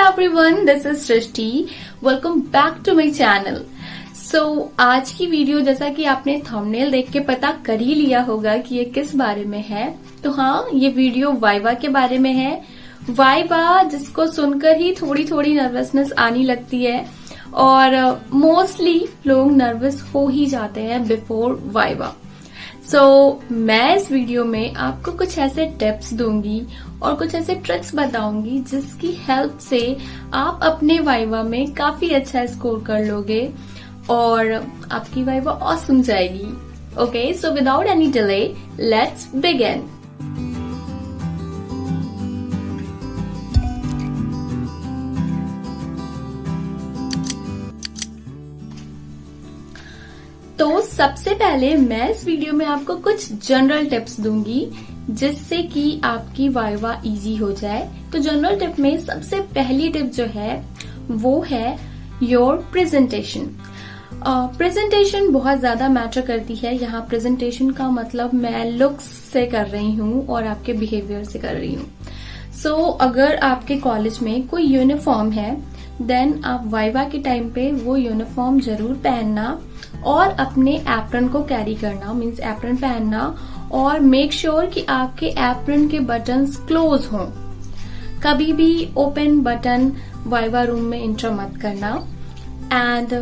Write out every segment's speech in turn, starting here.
everyone, this is Srishti. Welcome back to my channel. So आज की video जैसा कि आपने थंबनेल देख के पता कर ही लिया होगा कि ये किस बारे में है. तो हाँ, ये वीडियो वाइवा के बारे में है. वाइवा जिसको सुनकर ही थोड़ी थोड़ी नर्वसनेस आने लगती है और मोस्टली लोग नर्वस हो ही जाते हैं बिफोर वाइवा. सो मैं इस वीडियो में आपको कुछ ऐसे टिप्स दूंगी और कुछ ऐसे ट्रिक्स बताऊंगी जिसकी हेल्प से आप अपने वाइवा में काफी अच्छा स्कोर कर लोगे और आपकी वाइवा ऑसम जाएगी. Okay, so without any delay let's begin. तो सबसे पहले मैं इस वीडियो में आपको कुछ जनरल टिप्स दूंगी जिससे कि आपकी वाइवा इजी हो जाए. तो जनरल टिप में सबसे पहली टिप जो है वो है योर प्रेजेंटेशन. प्रेजेंटेशन बहुत ज्यादा मैटर करती है. यहाँ प्रेजेंटेशन का मतलब मैं लुक्स से कर रही हूँ और आपके बिहेवियर से कर रही हूँ. सो अगर आपके कॉलेज में कोई यूनिफॉर्म है देन आप वाइवा के टाइम पे वो यूनिफॉर्म जरूर पहनना और अपने एप्रन को कैरी करना, मीन्स एप्रन पहनना और मेक श्योर कि आपके एप्रन के बटन्स क्लोज हों. कभी भी ओपन बटन वाइवा रूम में इंटर मत करना. एंड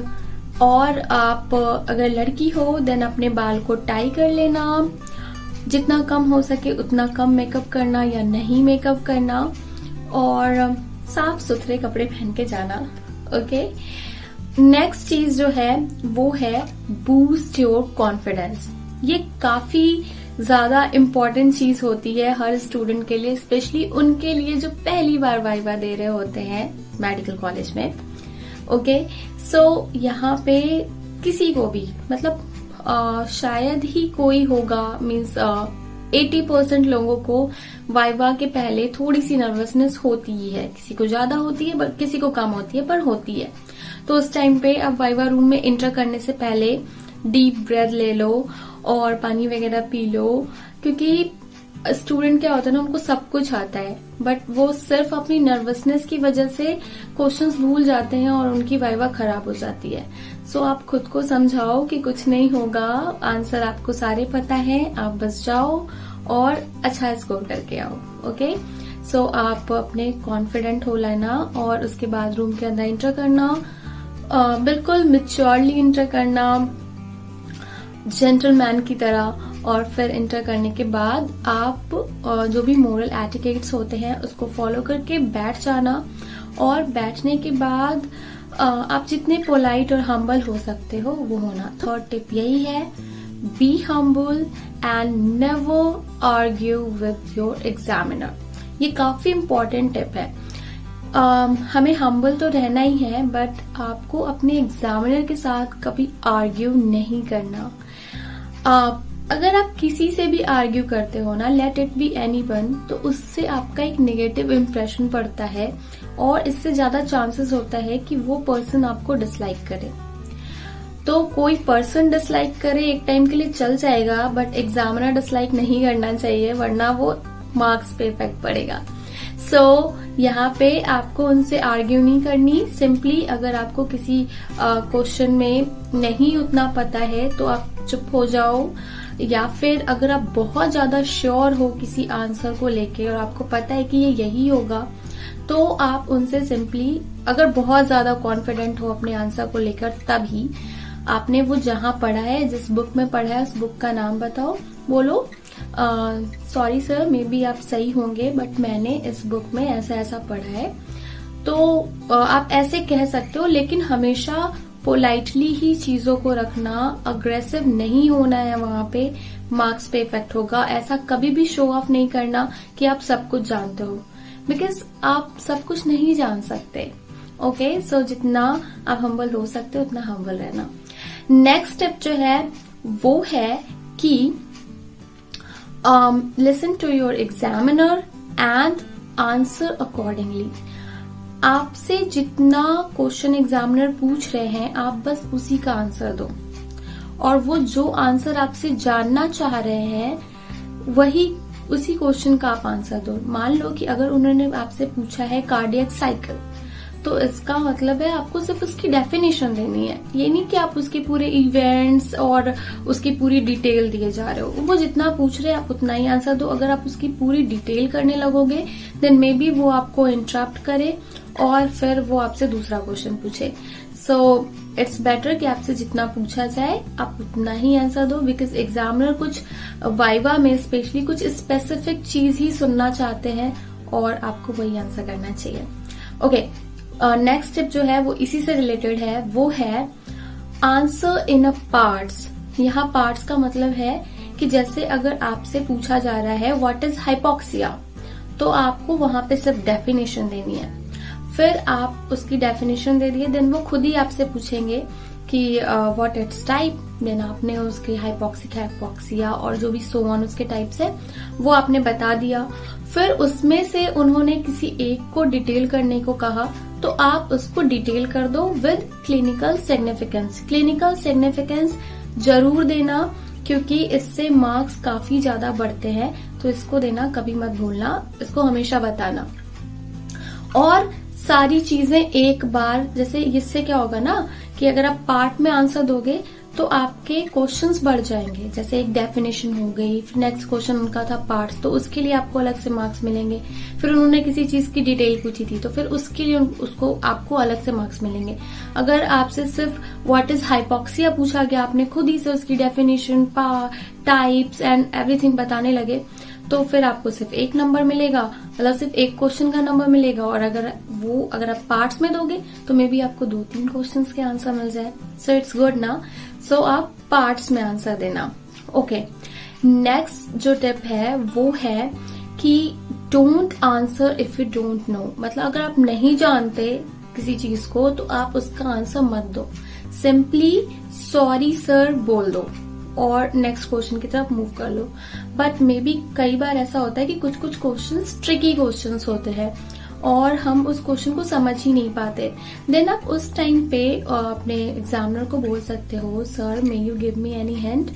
और आप अगर लड़की हो देन अपने बाल को टाई कर लेना. जितना कम हो सके उतना कम मेकअप करना या नहीं मेकअप करना और साफ सुथरे कपड़े पहन के जाना. ओके, नेक्स्ट चीज जो है वो है बूस्ट योर कॉन्फिडेंस. ये काफी ज्यादा इम्पोर्टेंट चीज होती है हर स्टूडेंट के लिए, स्पेशली उनके लिए जो पहली बार वाइवा दे रहे होते हैं मेडिकल कॉलेज में. ओके, सो यहाँ पे किसी को भी मतलब शायद ही कोई होगा, मीन्स 80% लोगों को वाइवा के पहले थोड़ी सी नर्वसनेस होती ही है. किसी को ज्यादा होती है बट किसी को कम होती है, पर होती है. तो उस टाइम पे आप वाइवा रूम में एंटर करने से पहले डीप ब्रेथ ले लो और पानी वगैरह पी लो, क्योंकि स्टूडेंट क्या होता है ना, उनको सब कुछ आता है बट वो सिर्फ अपनी नर्वसनेस की वजह से क्वेश्चंस भूल जाते हैं और उनकी वाइवा खराब हो जाती है. सो आप खुद को समझाओ कि कुछ नहीं होगा, आंसर आपको सारे पता है, आप बस जाओ और अच्छा स्कोर करके आओ. ओके, सो आप अपने कॉन्फिडेंट हो लेना और उसके बाद रूम के अंदर एंटर करना, बिल्कुल मैच्योरली एंटर करना, जेंटलमैन की तरह. और फिर इंटर करने के बाद आप जो भी मोरल एटिकेट्स होते हैं उसको फॉलो करके बैठ जाना. और बैठने के बाद आप जितने पोलाइट और हम्बल हो सकते हो वो होना. थर्ड टिप यही है, be humble and never argue with your examiner. ये काफी इम्पोर्टेंट टिप है. हमें हम्बल तो रहना ही है बट आपको अपने एग्जामिनर के साथ कभी आर्ग्यू नहीं करना. अगर आप किसी से भी आर्ग्यू करते हो ना, लेट इट बी एनीवन, तो उससे आपका एक नेगेटिव इम्प्रेशन पड़ता है और इससे ज्यादा चांसेस होता है कि वो पर्सन आपको डिसलाइक करे. तो कोई पर्सन डिसलाइक करे एक टाइम के लिए चल जाएगा बट एग्जामिनर डिसलाइक नहीं करना चाहिए वरना वो मार्क्स पे इफेक्ट पड़ेगा. सो यहाँ पे आपको उनसे आर्ग्यू नहीं करनी. सिंपली अगर आपको किसी क्वेश्चन में नहीं उतना पता है तो आप चुप हो जाओ, या फिर अगर आप बहुत ज्यादा श्योर हो किसी आंसर को लेके और आपको पता है कि ये यही होगा तो आप उनसे सिंपली, अगर बहुत ज्यादा कॉन्फिडेंट हो अपने आंसर को लेकर, तभी आपने वो जहां पढ़ा है, जिस बुक में पढ़ा है उस बुक का नाम बताओ. बोलो सॉरी सर, मे बी आप सही होंगे बट मैंने इस बुक में ऐसा ऐसा पढ़ा है. तो आप ऐसे कह सकते हो, लेकिन हमेशा पोलाइटली ही चीजों को रखना, अग्रेसिव नहीं होना है. वहां पे मार्क्स पे इफेक्ट होगा. ऐसा कभी भी शो ऑफ नहीं करना कि आप सब कुछ जानते हो, बिकॉज आप सब कुछ नहीं जान सकते. ओके, सो जितना आप हम्बल हो सकते हो उतना हम्बल रहना. नेक्स्ट स्टेप जो है वो है कि listen to your examiner and answer accordingly. आपसे जितना क्वेश्चन एग्जामिनर पूछ रहे हैं आप बस उसी का आंसर दो और वो जो आंसर आपसे जानना चाह रहे हैं वही उसी क्वेश्चन का आप आंसर दो. मान लो कि अगर उन्होंने आपसे पूछा है कार्डियक साइकिल तो इसका मतलब है आपको सिर्फ उसकी डेफिनेशन देनी है। ये नहीं कि आप उसके पूरे इवेंट्स और उसकी पूरी डिटेल दिए जा रहे हो। वो जितना पूछ रहे हैं आप उतना ही आंसर दो। अगर आप उसकी पूरी डिटेल करने लगोगे देन मे बी वो आपको इंटरप्ट करे और फिर वो आपसे दूसरा क्वेश्चन पूछे। सो इट्स बेटर कि आपसे जितना पूछा जाए आप उतना ही आंसर दो, बिकॉज एग्जामिनर कुछ वाइवा में स्पेशली कुछ स्पेसिफिक चीज ही सुनना चाहते हैं और आपको वही आंसर करना चाहिए। ओके, नेक्स्ट स्टेप जो है वो इसी से रिलेटेड है, वो है आंसर इन अ पार्ट्स। यहाँ पार्ट्स का मतलब है कि जैसे अगर आपसे पूछा जा रहा है व्हाट इज हाइपोक्सिया, तो आपको वहां पे सिर्फ डेफिनेशन देनी है। फिर आप उसकी डेफिनेशन दे दिए, देन वो खुद ही आपसे पूछेंगे कि व्हाट इट्स टाइप, देन आपने उसके हाइपोक्सिक, हाइपोक्सिया और जो भी सो ऑन उसके टाइप्स है वो आपने बता दिया। फिर उसमें से उन्होंने किसी एक को डिटेल करने को कहा तो आप उसको डिटेल कर दो with clinical significance. Clinical significance जरूर देना क्योंकि इससे मार्क्स काफी ज्यादा बढ़ते हैं, तो इसको देना कभी मत भूलना, इसको हमेशा बताना। और सारी चीजें एक बार, जैसे इससे क्या होगा ना कि अगर आप पार्ट में आंसर दोगे तो आपके क्वेश्चंस बढ़ जाएंगे। जैसे एक डेफिनेशन हो गई, फिर नेक्स्ट क्वेश्चन उनका था पार्ट्स, तो उसके लिए आपको अलग से मार्क्स मिलेंगे। फिर उन्होंने किसी चीज की डिटेल पूछी थी तो फिर उसके लिए उसको आपको अलग से मार्क्स मिलेंगे। अगर आपसे सिर्फ व्हाट इज हाइपोक्सिया पूछा गया, आपने खुद ही से उसकी डेफिनेशन, टाइप्स एंड एवरीथिंग बताने लगे, तो फिर आपको सिर्फ एक नंबर मिलेगा, मतलब सिर्फ एक क्वेश्चन का नंबर मिलेगा। और अगर आप पार्ट्स में दोगे तो मे बी आपको 2-3 क्वेश्चंस के आंसर मिल जाए। सो इट्स गुड ना। सो आप पार्ट्स में आंसर देना। ओके, नेक्स्ट जो टिप है वो है कि don't answer if you don't know. मतलब अगर आप नहीं जानते किसी चीज को तो आप उसका आंसर मत दो, सिंपली सॉरी सर बोल दो और नेक्स्ट क्वेश्चन की तरफ मूव कर लो। बट मे बी कई बार ऐसा होता है कि कुछ कुछ क्वेश्चंस ट्रिकी क्वेश्चंस होते हैं और हम उस क्वेश्चन को समझ ही नहीं पाते। देन आप उस टाइम पे अपने एग्जामिनर को बोल सकते हो, sir may you give me any hint,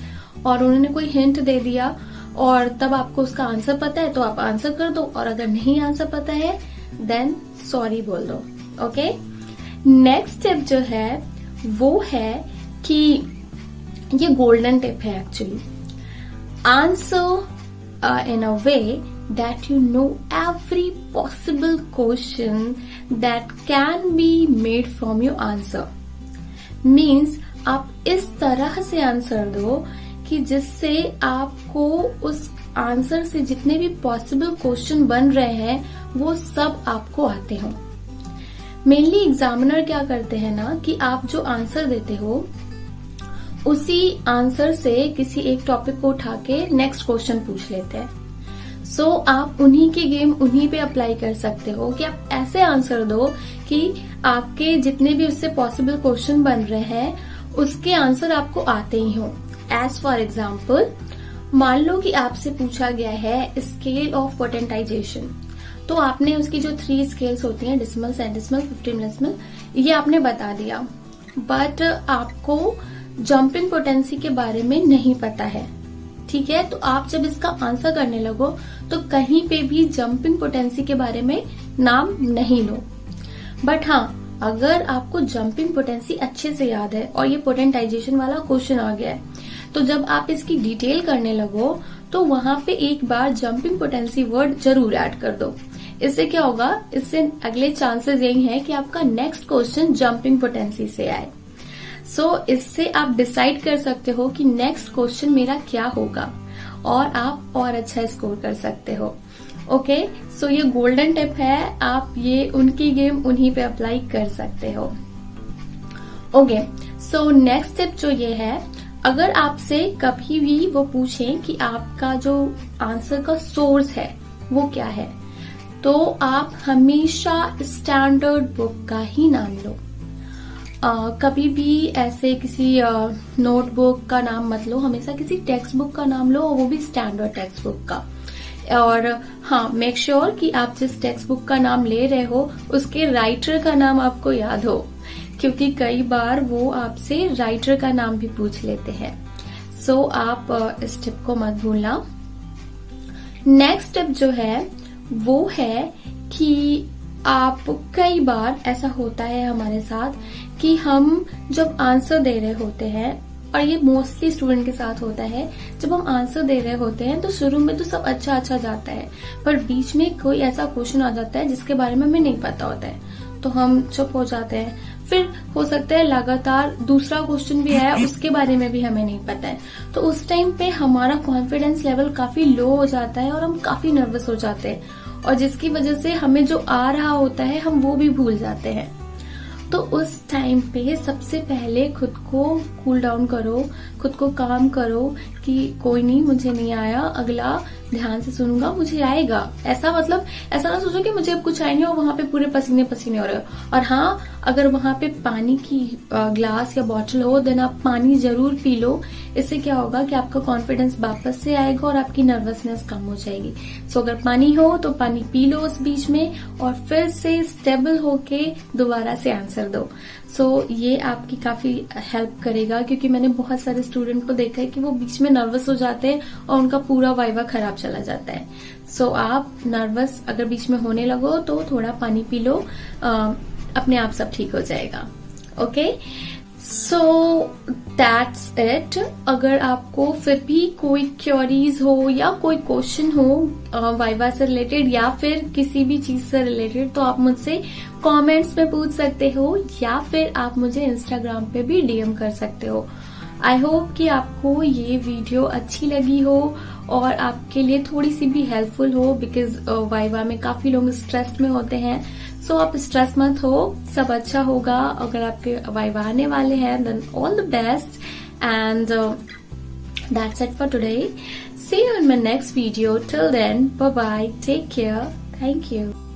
और उन्होंने कोई हिंट दे दिया और तब आपको उसका आंसर पता है तो आप आंसर कर दो, और अगर नहीं आंसर पता है देन सॉरी बोल दो। ओके, नेक्स्ट स्टेप जो है वो है कि ये गोल्डन टिप है actually, answer in a way that you know every possible question that can be made from your answer. Means आप इस तरह से आंसर दो कि जिससे आपको उस आंसर से जितने भी पॉसिबल क्वेश्चन बन रहे हैं वो सब आपको आते हो। मेनली एग्जामिनर क्या करते हैं ना कि आप जो आंसर देते हो उसी आंसर से किसी एक टॉपिक को उठा के नेक्स्ट क्वेश्चन पूछ लेते हैं। सो आप उन्हीं की गेम उन्हीं पे अप्लाई कर सकते हो कि आप ऐसे आंसर दो कि आपके जितने भी उससे पॉसिबल क्वेश्चन बन रहे हैं उसके आंसर आपको आते ही हो। एज फॉर एग्जाम्पल, मान लो कि आपसे पूछा गया है स्केल ऑफ पोटेंटाइजेशन, तो आपने उसकी जो 3 स्केल्स होती हैं, डेसिमल, सेंटेसिमल, 15 डेसिमल, ये आपने बता दिया, बट आपको जंपिंग पोटेंसी के बारे में नहीं पता है। ठीक है, तो आप जब इसका आंसर करने लगो तो कहीं पे भी जंपिंग पोटेंसी के बारे में नाम नहीं लो। बट हाँ, अगर आपको जंपिंग पोटेंसी अच्छे से याद है और ये पोटेंटाइजेशन वाला क्वेश्चन आ गया है, तो जब आप इसकी डिटेल करने लगो तो वहां पे एक बार जंपिंग पोटेंसी वर्ड जरूर ऐड कर दो। इससे क्या होगा, इससे अगले चांसेस यही है कि आपका नेक्स्ट क्वेश्चन जंपिंग पोटेंसी से आए। सो इससे आप डिसाइड कर सकते हो कि नेक्स्ट क्वेश्चन मेरा क्या होगा और आप और अच्छा स्कोर कर सकते हो। ओके, सो ये गोल्डन टिप है, आप ये उनकी गेम उन्हीं पे अप्लाई कर सकते हो। ओके, सो नेक्स्ट टिप जो ये है, अगर आपसे कभी भी वो पूछें कि आपका जो आंसर का सोर्स है वो क्या है, तो आप हमेशा स्टैंडर्ड बुक का ही नाम लो। कभी भी ऐसे किसी नोटबुक का नाम मत लो, हमेशा किसी टेक्स्ट बुक का नाम लो और वो भी स्टैंडर्ड टेक्स्ट बुक का। और हाँ, मेक श्योर कि आप जिस टेक्स्ट बुक का नाम ले रहे हो उसके राइटर का नाम आपको याद हो, क्योंकि कई बार वो आपसे राइटर का नाम भी पूछ लेते हैं। सो आप इस टिप को मत भूलना। नेक्स्ट टिप जो है वो है कि आप कई बार ऐसा होता है हमारे साथ कि हम जब आंसर दे रहे होते हैं, और ये मोस्टली स्टूडेंट के साथ होता है, जब हम आंसर दे रहे होते हैं तो शुरू में तो सब अच्छा जाता है, पर बीच में कोई ऐसा क्वेश्चन आ जाता है जिसके बारे में हमें नहीं पता होता है, तो हम चुप हो जाते हैं। फिर हो सकता है लगातार दूसरा क्वेश्चन भी आया, उसके बारे में भी हमें नहीं पता है, तो उस टाइम पे हमारा कॉन्फिडेंस लेवल काफी लो हो जाता है और हम काफी नर्वस हो जाते हैं, और जिसकी वजह से हमें जो आ रहा होता है हम वो भी भूल जाते हैं। तो उस टाइम पे सबसे पहले खुद को कूल डाउन करो, खुद को काम करो कि कोई नहीं, मुझे नहीं आया, अगला ध्यान से सुनूंगा, मुझे आएगा। ऐसा मतलब ऐसा ना सोचो कि मुझे अब कुछ आए नहीं और वहां पे पूरे पसीने पसीने हो रहे हो। और हाँ, अगर वहां पे पानी की ग्लास या बॉटल हो देन आप पानी जरूर पी लो। इससे क्या होगा कि आपका कॉन्फिडेंस वापस से आएगा और आपकी नर्वसनेस कम हो जाएगी। सो अगर पानी हो तो पानी पी लो उस बीच में और फिर से स्टेबल होके दोबारा से आंसर दो। सो ये आपकी काफी हेल्प करेगा, क्योंकि मैंने बहुत सारे स्टूडेंट को देखा है कि वो बीच में नर्वस हो जाते हैं और उनका पूरा वाइवा खराब चला जाता है। सो आप नर्वस अगर बीच में होने लगो तो थोड़ा पानी पी लो, अपने आप सब ठीक हो जाएगा। Okay, so that's it. अगर आपको फिर भी कोई क्वेरीज हो या कोई क्वेश्चन हो वाइवा से रिलेटेड या फिर किसी भी चीज से रिलेटेड, तो आप मुझसे कमेंट्स में पूछ सकते हो या फिर आप मुझे इंस्टाग्राम पे भी डीएम कर सकते हो। आई होप कि आपको ये वीडियो अच्छी लगी हो और आपके लिए थोड़ी सी भी हेल्पफुल हो, बिकॉज वाइवा में काफी लोग स्ट्रेस में होते हैं। सो आप स्ट्रेस मत हो, सब अच्छा होगा। अगर आपके वाइवा आने वाले हैं then all the best, and that's it for today. See you in my next video. Till then, bye bye, take care, thank you.